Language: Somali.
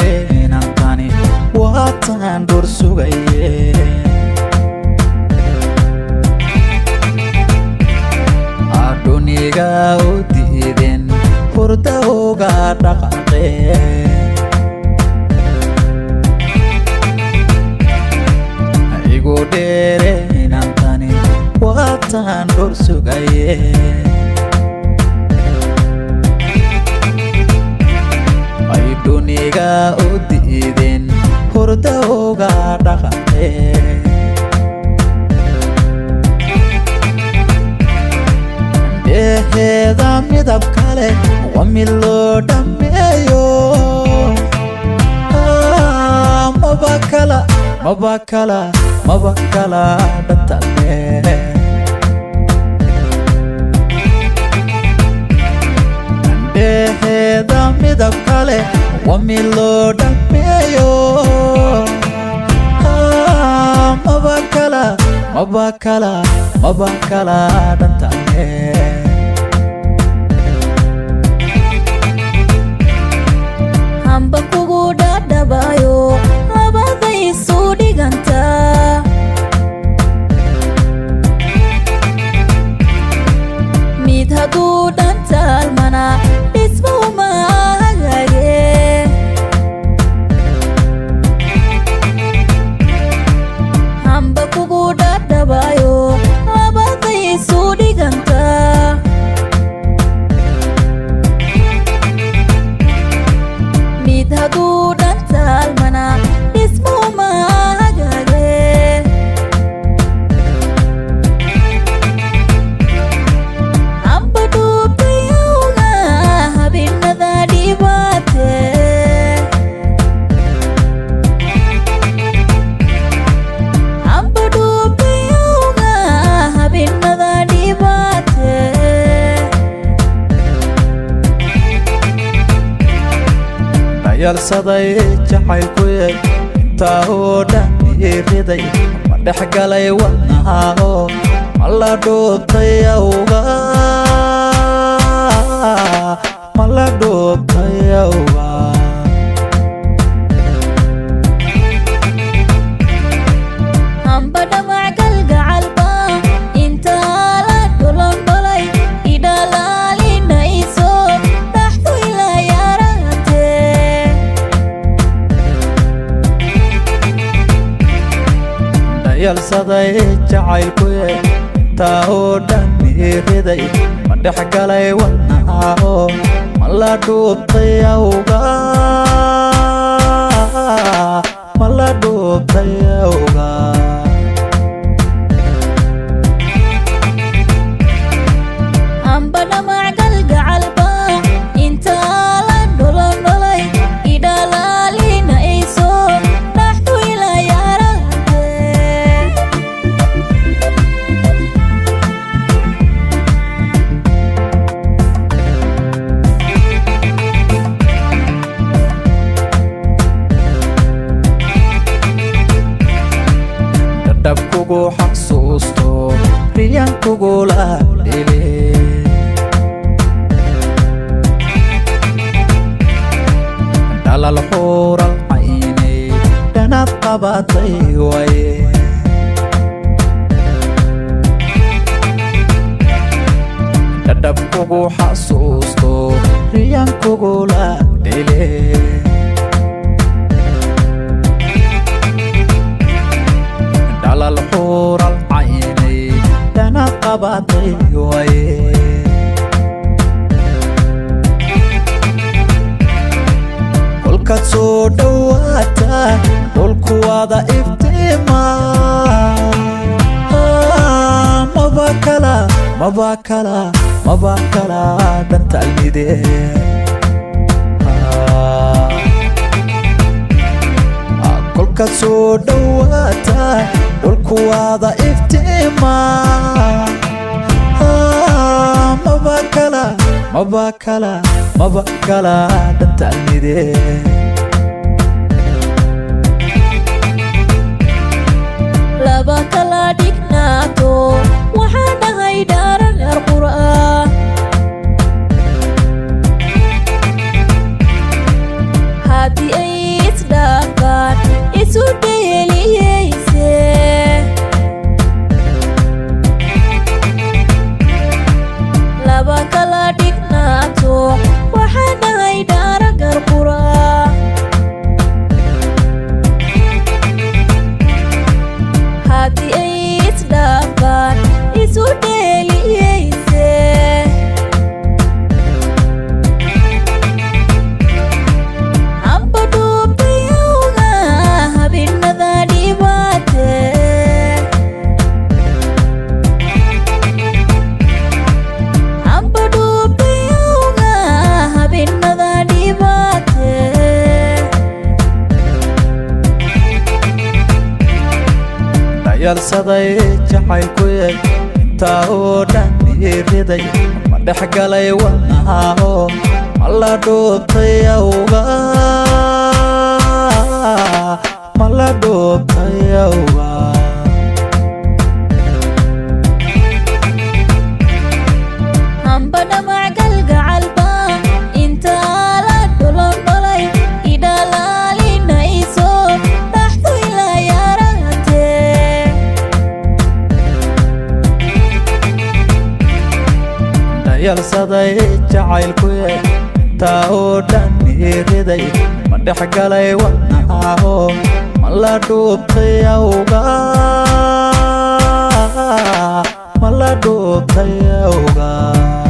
dheereen antani waataan dur sugaye aduniga u diideen hurda uga dhaqaaqeen igu dheereen antani waataan dur sugaye duniga u diideen hurda uga dhaqaaqeen dheheeda midab kale waa mid loo dhammeeyo maba kala dhantale dheheeda midab kale waa mid loo dhammeeyo maba kala dhantale hamba kugu dhadhabayo labaday isu dhiganta mid hadduu dhantaalmana dhismuma yalsaday jacaylkuye intaa oo dhan iriday ma dhex galay wadnahaao ma la dhuubtay awgaa ma la dhuubtay awgaa hamba dhamac galgacalba intaa la dhulondholay idhalaalinayso dhaxdu ilaa yaaraatee yalsaday jacaylkuye intaa oo dhan iriday ma dhex galay wadnahaao ma la dhuubtay awgaa ma la dhuubtay awgaa hamba dhamac galgacalba intaa la dhulondholay idhalaalinayso dhaxdu ilaa yaaraatee dhadhabkugu xasuusto riyankugula dhile dhalal xuural caynay dhanaad qabatay waye dhadhabkugu xasuusto riyankugula dhile dhalal xuural caynay dhanaad qabatay waye kolkaad soo dhowaata dhulku wada iftiima maba kala dhantaalmide kolkaad soo dhowaata dhulku wada iftiima maba kala dhantaalmide laba kala dhignaato waxaan dhahay dhaaran qur'aan haddii ay isu dheeliyeyse laba kala dhignaato waxaan nahay dhaara garqura haddii ay isdhaafaan isu dheeliyeyse amba dhuubtay Owgaa habeenada dhibaate amba dhuubtay Owgaa habeenada dhibaate dayalsaday jacaylkuye intaa oo dhan iriday ma dhex galay wadnahaho ma la dhuubtay Owgaa ma la dhuubtay Owgaa amba dhamac galgacalba intaa la dholondholay idhalaalinayso dhaxdu ilaa yaarate dayalsaday jacaylkuye intaa oo dhan iriday ma dhex galay wadnahaho ma la dhuubtay Owgaa ma la dhuubtay Owgaa